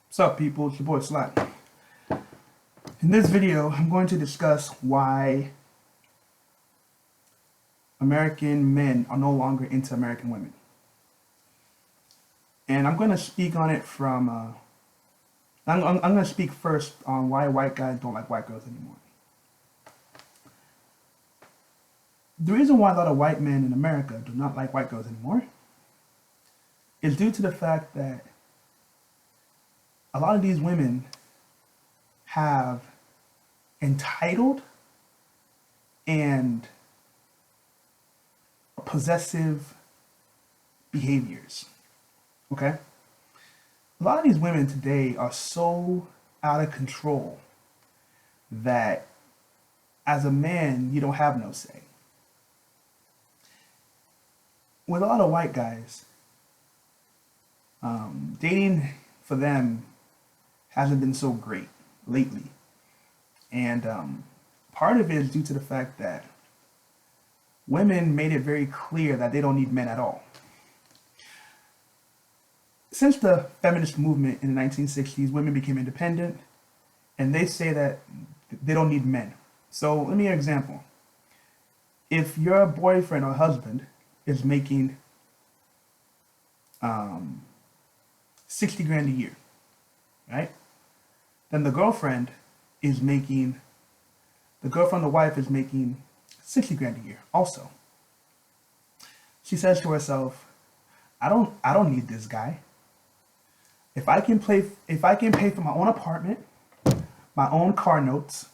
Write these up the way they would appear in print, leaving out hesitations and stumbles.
What's up, people? It's your boy Slack. In this video, I'm going to discuss why American men are no longer into American women. And I'm going to speak on it from, I'm going to speak first on why white guys don't like white girls anymore. The reason why a lot of white men in America do not like white girls anymore is due to the fact that a lot of these women have entitled and possessive behaviors. Okay? A lot of these women today are so out of control that as a man, you don't have no say. With a lot of white guys, dating for them hasn't been so great lately. And part of it is due to the fact that women made it very clear that they don't need men at all. Since the feminist movement in the 1960s, women became independent, and they say that they don't need men. So let me give you an example. If your boyfriend or husband is making 60 grand a year, right? Then the girlfriend or wife is making 60 grand a year also. She says to herself, I don't need this guy. If I can pay for my own apartment, my own car notes,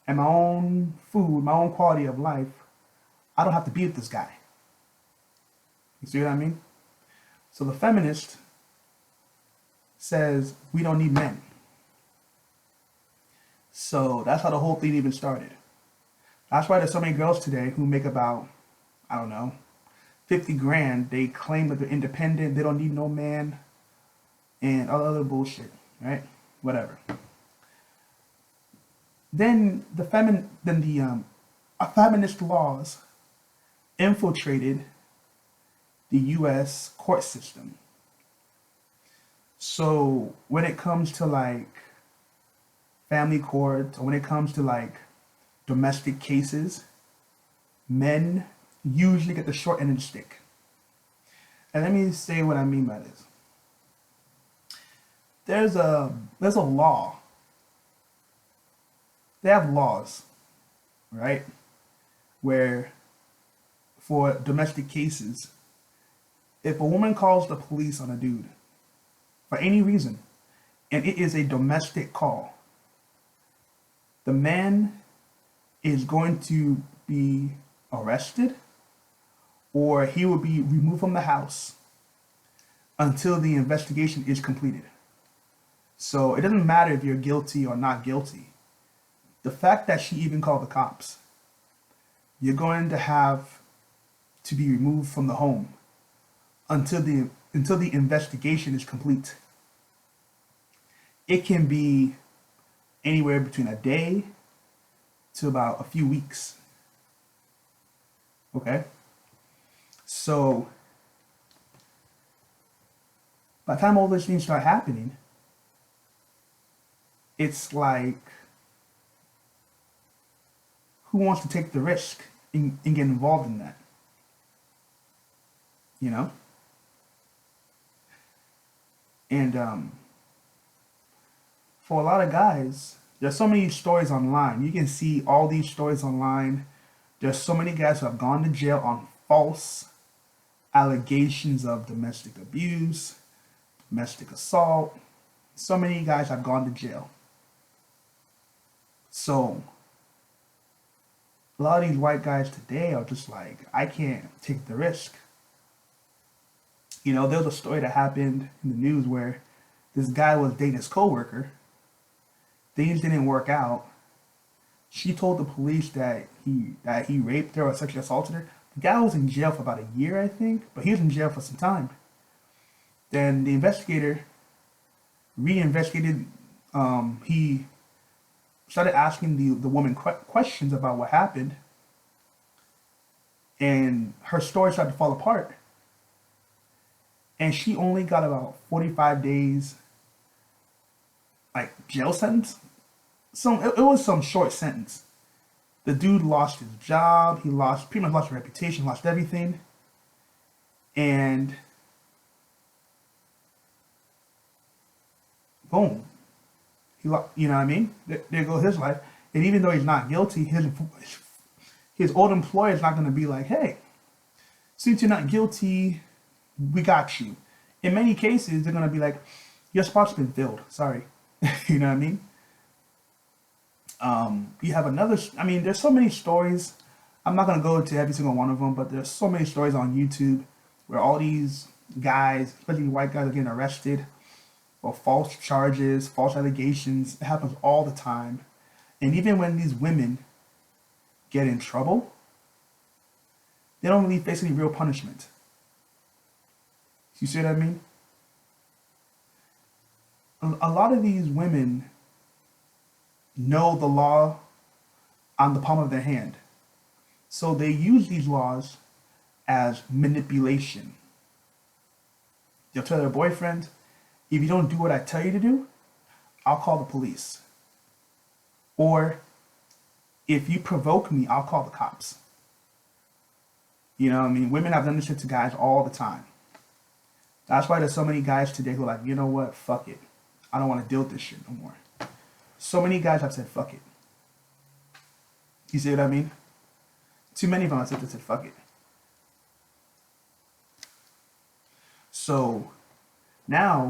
and my own food, my own quality of life, I don't have to be with this guy. You see what I mean? So the feminist says we don't need men. So that's how the whole thing even started. That's why there's so many girls today who make about, 50 grand. They claim that they're independent, they don't need no man, and all other bullshit, right? Whatever. Then the feminist laws infiltrated the U.S. court system. So when it comes to like family court, or when it comes to like domestic cases, men usually get the short end of the stick. And let me say what I mean by this. There's a law. They have laws, right? Where for domestic cases, if a woman calls the police on a dude for any reason, and it is a domestic call, the man is going to be arrested, or he will be removed from the house until the investigation is completed. So it doesn't matter if you're guilty or not guilty. The fact that she even called the cops, you're going to have to be removed from the home until the investigation is complete. It can be anywhere between a day to about a few weeks. Okay? So by the time all these things start happening, it's like, who wants to take the risk and get involved in that? You know? And for a lot of guys, there's so many stories online. You can see all these stories online. There's so many guys who have gone to jail on false allegations of domestic abuse, domestic assault. So many guys have gone to jail. So a lot of these white guys today are just like, I can't take the risk. You know, there was a story that happened in the news where this guy was dating his coworker. Things didn't work out. She told the police that he raped her or sexually assaulted her. The guy was in jail for about a year, I think, but he was in jail for some time. Then the investigator re-investigated. He started asking the woman questions about what happened, and her story started to fall apart. And she only got about 45 days like jail sentence. It was some short sentence. The dude lost his job. He lost pretty much lost his reputation, lost everything, and boom, you know what I mean? There goes his life. And even though he's not guilty, his old employer is not going to be like, hey, since you're not guilty, we got you. In many cases, they're going to be like, your spot's been filled. Sorry. You know what I mean? You have another, I mean, there's so many stories. I'm not going to go into every single one of them, but there's so many stories on YouTube where all these guys, especially white guys, are getting arrested for false charges, false allegations. It happens all the time. And even when these women get in trouble, they don't really face any real punishment. You see what I mean? A lot of these women know the law on the palm of their hand. So they use these laws as manipulation. They'll tell their boyfriend, if you don't do what I tell you to do, I'll call the police. Or if you provoke me, I'll call the cops. You know what I mean? Women have done this shit to guys all the time. That's why there's so many guys today who are like, you know what, fuck it. I don't want to deal with this shit no more. So many guys have said, fuck it. You see what I mean? Too many of them have said, fuck it. So now,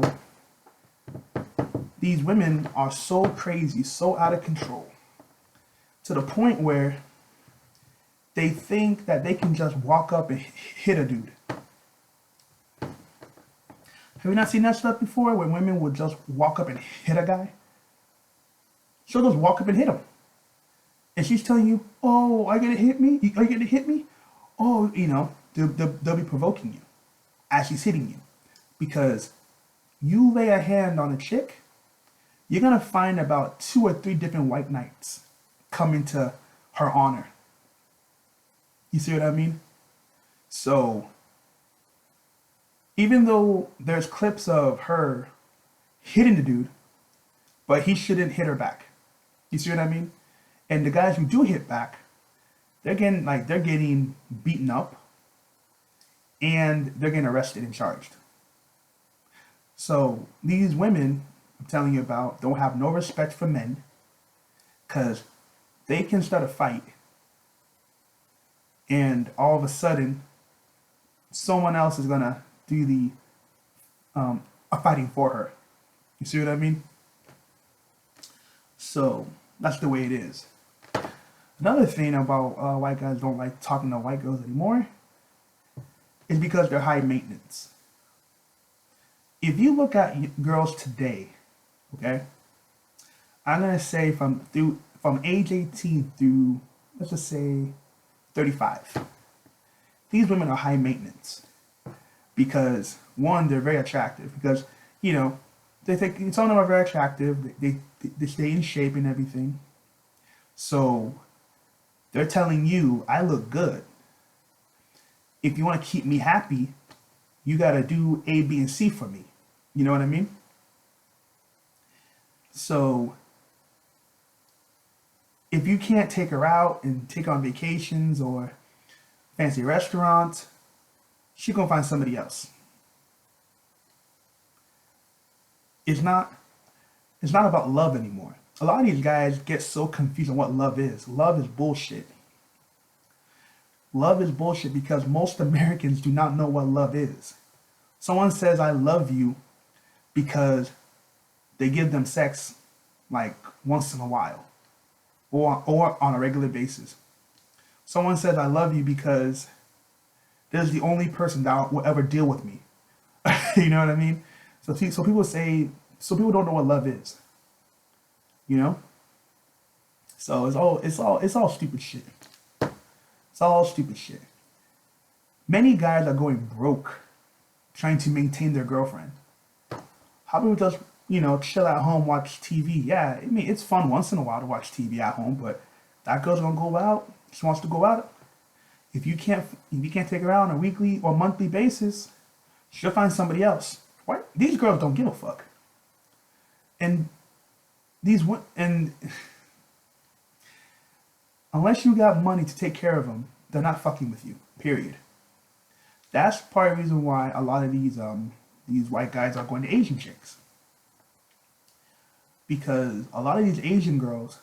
these women are so crazy, so out of control, to the point where they think that they can just walk up and hit a dude. Have you not seen that stuff before, where women would just walk up and hit a guy? She'll just walk up and hit him. And she's telling you, oh, are you going to hit me? Are you going to hit me? Oh, you know, they'll be provoking you as she's hitting you. Because you lay a hand on a chick, you're going to find about 2 or 3 different white knights coming to her honor. You see what I mean? So, even though there's clips of her hitting the dude, but he shouldn't hit her back. You see what I mean? And the guys who do hit back, they're getting beaten up, and they're getting arrested and charged. So these women I'm telling you about don't have no respect for men, because they can start a fight, and all of a sudden, someone else is gonna do the fighting for her. You see what I mean? So that's the way it is. Another thing about white guys don't like talking to white girls anymore is because they're high maintenance. If you look at girls today, okay, I'm gonna say from age 18 through, let's just say 35, these women are high maintenance because, one, they're very attractive, because, you know, they think some of them are very attractive, they stay in shape and everything. So they're telling you, I look good. If you want to keep me happy, you got to do A, B, and C for me. You know what I mean? So if you can't take her out and take her on vacations or fancy restaurants, she's going to find somebody else. It's not about love anymore. A lot of these guys get so confused on what love is. Love is bullshit. Love is bullshit because most Americans do not know what love is. Someone says, I love you, because they give them sex like once in a while or on a regular basis. Someone says, I love you because there's the only person that will ever deal with me. You know what I mean? So people don't know what love is. You know? So it's all stupid shit. It's all stupid shit. Many guys are going broke trying to maintain their girlfriend. How about we just, you know, chill at home, watch TV? Yeah, I mean, it's fun once in a while to watch TV at home, but that girl's gonna go out. She wants to go out. If you can't take her out on a weekly or monthly basis, she'll find somebody else. What? These girls don't give a fuck. And And unless you got money to take care of them, they're not fucking with you. Period. That's part of the reason why a lot of these white guys are going to Asian chicks, because a lot of these Asian girls,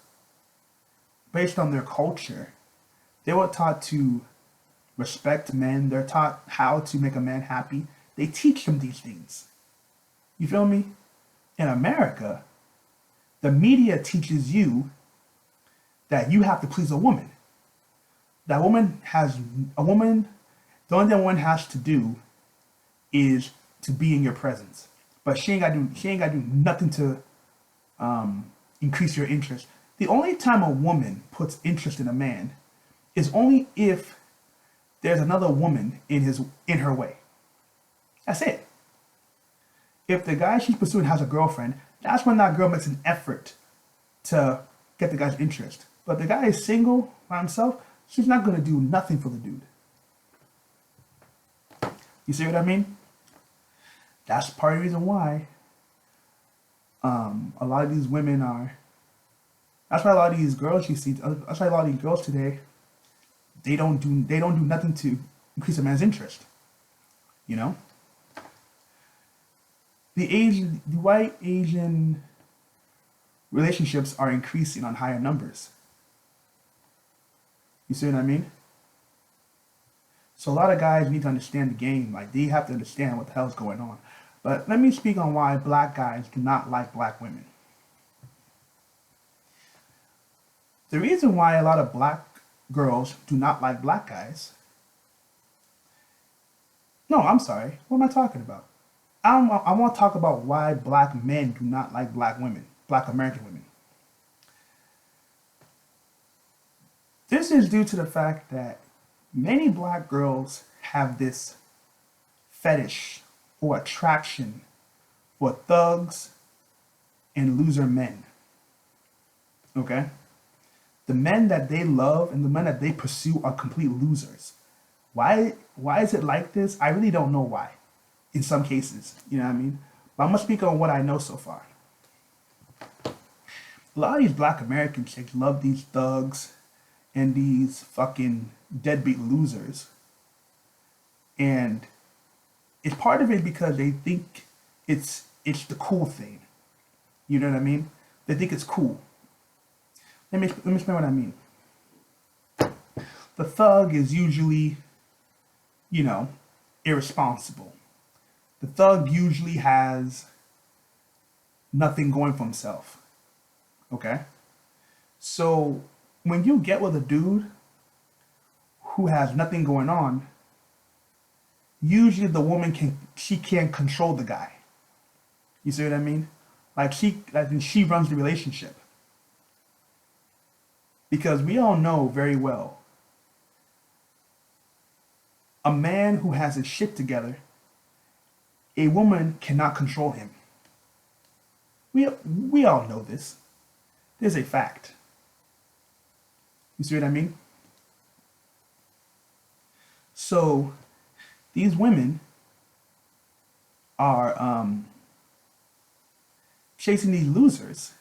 based on their culture, they were taught to respect men. They're taught how to make a man happy. They teach them these things. You feel me? In America, the media teaches you that you have to please a woman. That woman has a woman. The only thing a woman has to do is to be in your presence, but she ain't got to do nothing to increase your interest. The only time a woman puts interest in a man is only if there's another woman in her way. That's it. If the guy she's pursuing has a girlfriend, that's when that girl makes an effort to get the guy's interest. But if the guy is single by himself, she's not going to do nothing for the dude. You see what I mean? That's part of the reason why a lot of these women are. That's why a lot of these girls you see. That's why a lot of these girls today, they don't do nothing to increase a man's interest. You know. The white Asian relationships are increasing on higher numbers. You see what I mean? So a lot of guys need to understand the game. Like, they have to understand what the hell's going on. But let me speak on why black guys do not like black women. The reason why a lot of black girls do not like black guys. No, I'm sorry. What am I talking about? I want to talk about why black men do not like black women, black American women. This is due to the fact that many black girls have this fetish or attraction for thugs and loser men. Okay? The men that they love and the men that they pursue are complete losers. Why is it like this? I really don't know why. In some cases, you know what I mean? But I'm gonna speak on what I know so far. A lot of these black American chicks love these thugs and these fucking deadbeat losers. And it's part of it because they think it's the cool thing. You know what I mean? They think it's cool. Let me explain what I mean. The thug is usually, irresponsible. The thug usually has nothing going for himself. Okay? So when you get with a dude who has nothing going on, usually the woman can't control the guy. You see what I mean? Like she runs the relationship. Because we all know very well, a man who has his shit together, a woman cannot control him. We all know this. There's a fact. You see what I mean? So these women are chasing these losers,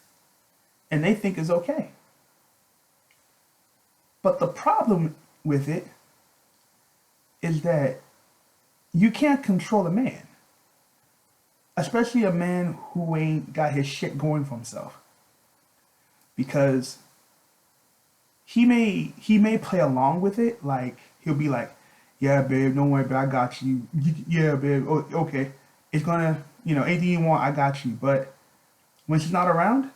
and they think it's okay. But the problem with it is that you can't control a man. Especially a man who ain't got his shit going for himself. Because he may play along with it, like he'll be like, yeah, babe, don't worry, but I got you. Yeah, babe, okay. It's gonna, anything you want, I got you. But when she's not around,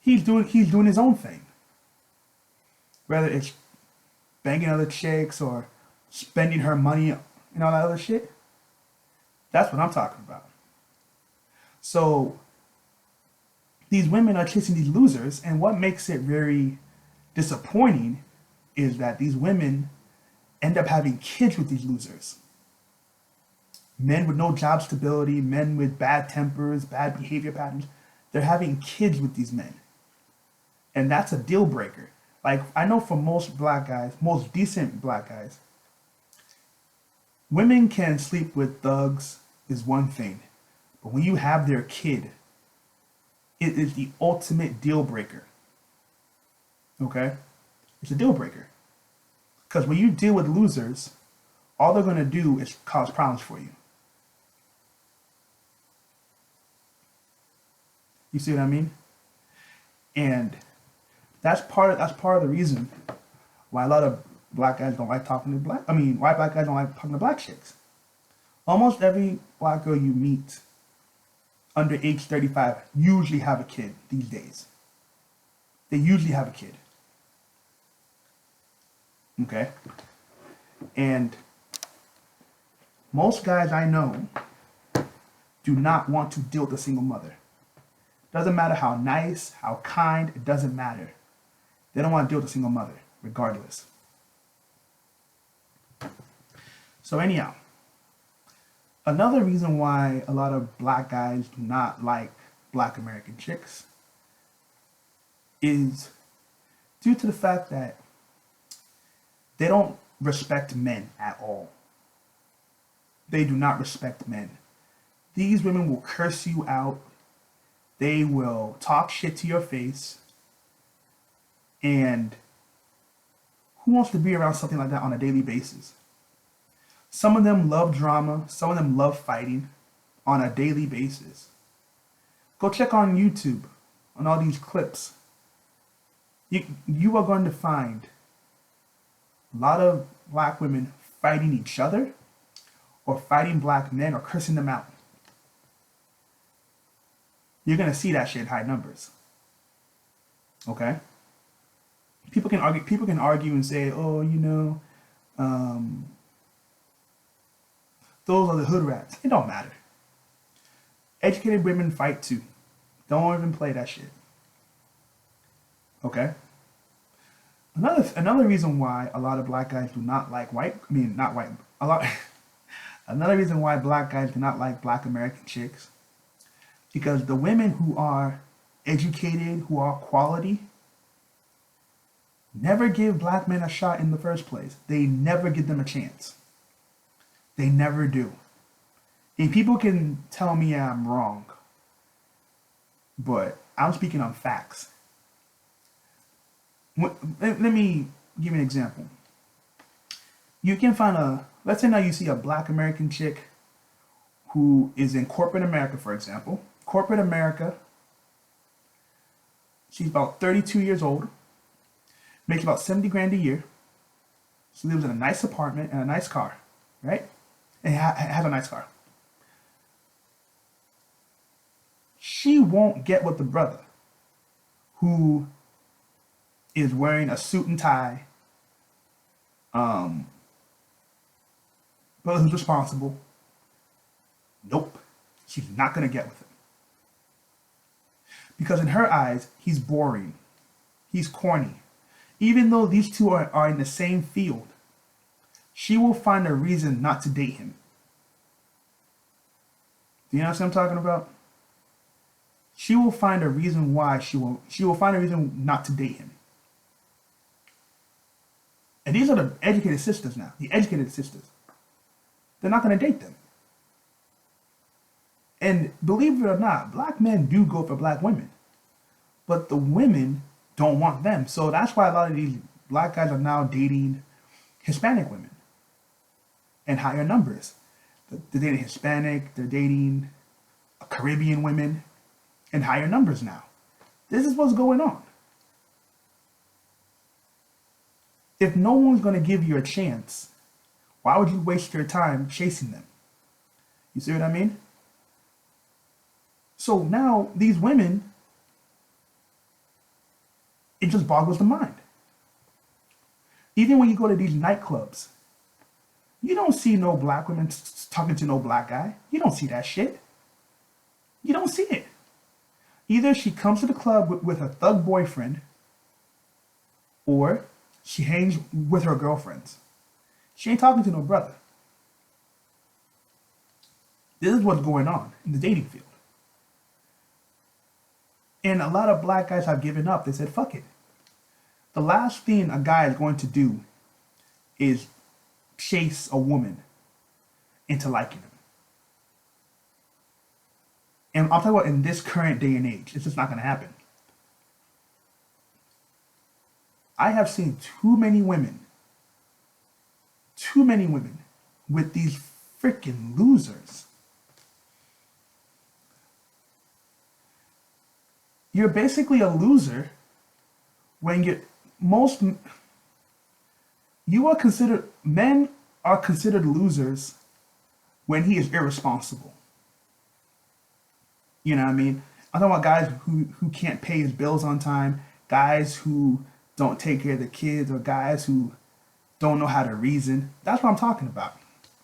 he's doing his own thing. Whether it's banging other chicks or spending her money and all that other shit. That's what I'm talking about. So these women are chasing these losers, and what makes it very disappointing is that these women end up having kids with these losers. Men with no job stability, men with bad tempers, bad behavior patterns, they're having kids with these men. And that's a deal breaker. Like, I know for most black guys, most decent black guys, women can sleep with thugs is one thing. But when you have their kid, It is the ultimate deal breaker. Okay? It's a deal breaker. Because when you deal with losers, all they're going to do is cause problems for you. You see what I mean? And that's part of the reason why a lot of black guys don't like talking to black. I mean, why black guys don't like talking to black chicks. Almost every black girl you meet under age 35 usually have a kid these days. They usually have a kid. Okay? And most guys I know do not want to deal with a single mother. Doesn't matter how nice, how kind, it doesn't matter. They don't want to deal with a single mother, regardless. So anyhow, another reason why a lot of black guys do not like black American chicks is due to the fact that they don't respect men at all. They do not respect men. These women will curse you out. They will talk shit to your face. And who wants to be around something like that on a daily basis? Some of them love drama. Some of them love fighting on a daily basis. Go check on YouTube on all these clips. You are going to find a lot of black women fighting each other or fighting black men or cursing them out. You're going to see that shit in high numbers. Okay? People can argue and say, oh, those are the hood rats. It don't matter. Educated women fight too. Don't even play that shit. Okay? Another reason why a lot of black guys do not like another reason why black guys do not like black American chicks, because the women who are educated, who are quality, never give black men a shot in the first place. They never give them a chance. They never do. And people can tell me I'm wrong, but I'm speaking on facts. Let me give you an example. You can find let's say now you see a black American chick who is in corporate America, for example. Corporate America, she's about 32 years old, makes about 70 grand a year. She lives in a nice apartment and a nice car, right? And has a nice car. She won't get with the brother who is wearing a suit and tie, brother who's responsible. Nope. She's not going to get with him. Because in her eyes, he's boring. He's corny. Even though these two are in the same field, she will find a reason not to date him. Do you know what I'm talking about? She will find a reason why she will find a reason not to date him. And these are the educated sisters now. The educated sisters. They're not going to date them. And believe it or not, black men do go for black women. But the women don't want them. So that's why a lot of these black guys are now dating Hispanic women in higher numbers. They're dating Hispanic, they're dating Caribbean women in higher numbers now. This is what's going on. If no one's going to give you a chance, why would you waste your time chasing them? You see what I mean? So now these women, it just boggles the mind. Even when you go to these nightclubs, you don't see no black women talking to no black guy. You don't see that shit. You don't see it. Either she comes to the club with her thug boyfriend, or she hangs with her girlfriends. She ain't talking to no brother. This is what's going on in the dating field. And a lot of black guys have given up. They said, fuck it. The last thing a guy is going to do is chase a woman into liking him. And I'm talking about in this current day and age. It's just not going to happen. I have seen too many women with these freaking losers. You're basically a loser when men are considered losers when he is irresponsible. You know what I mean? I'm talking about guys who can't pay his bills on time, guys who don't take care of the kids, or guys who don't know how to reason. That's what I'm talking about.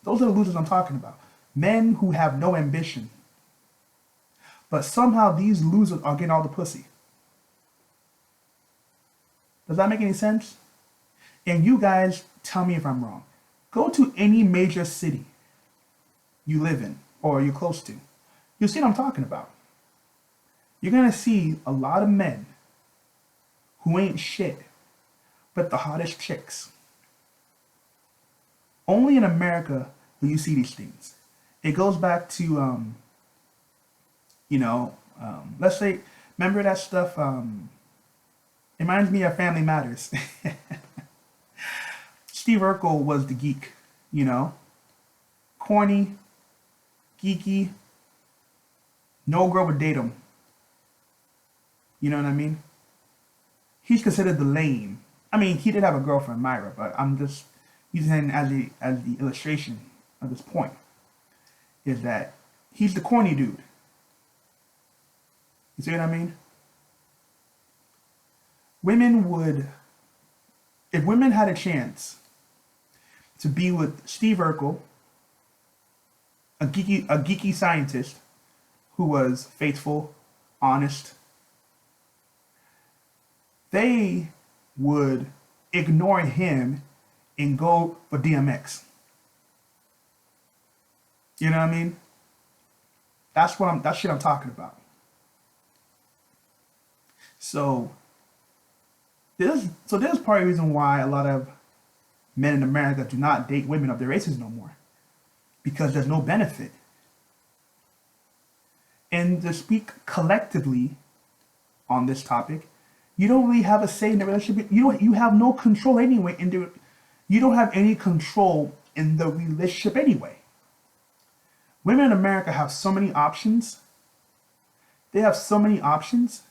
Those are the losers I'm talking about. Men who have no ambition. But somehow these losers are getting all the pussy. Does that make any sense? And you guys tell me if I'm wrong. Go to any major city you live in or you're close to. You'll see what I'm talking about. You're going to see a lot of men who ain't shit, but the hottest chicks. Only in America will you see these things. It goes back to, let's say, remember that stuff? It reminds me of Family Matters. Steve Urkel was the geek, corny, geeky. No girl would date him. You know what I mean? He's considered the lame. I mean, he did have a girlfriend, Myra, but I'm just using him as the illustration of this point. Is that he's the corny dude. You see what I mean? If women had a chance to be with Steve Urkel, a geeky scientist who was faithful, honest, they would ignore him and go for DMX. You know what I mean? That's shit I'm talking about. So this is part of the reason why a lot of men in America do not date women of their races no more. Because there's no benefit. And to speak collectively on this topic, you don't really have a say in the relationship. You have no control anyway. You don't have any control in the relationship anyway. Women in America have so many options. They have so many options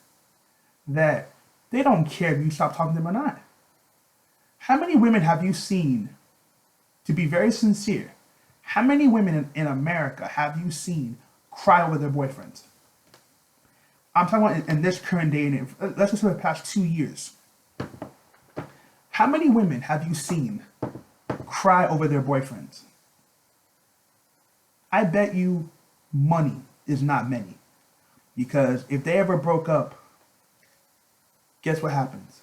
that they don't care if you stop talking to them or not. How many women have you seen, to be very sincere, how many women in America have you seen cry over their boyfriends? I'm talking about in this current day and age. Let's just say the past 2 years. How many women have you seen cry over their boyfriends? I bet you money is not many. Because if they ever broke up, guess what happens?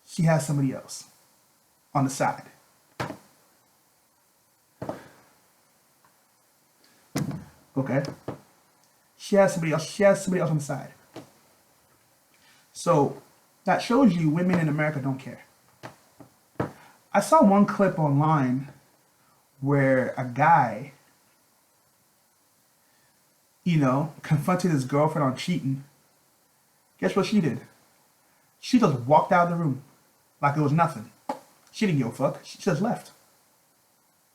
She has somebody else on the side. Okay? She has somebody else on the side. So that shows you women in America don't care. I saw one clip online where a guy, confronted his girlfriend on cheating. Guess what she did? She just walked out of the room like it was nothing. She didn't give a fuck. She just left.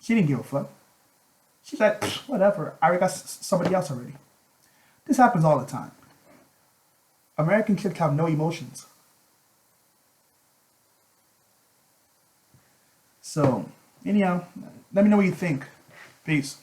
She didn't give a fuck. She's like, whatever. I already got somebody else already. This happens all the time. American chicks have no emotions. So, anyhow, let me know what you think. Peace.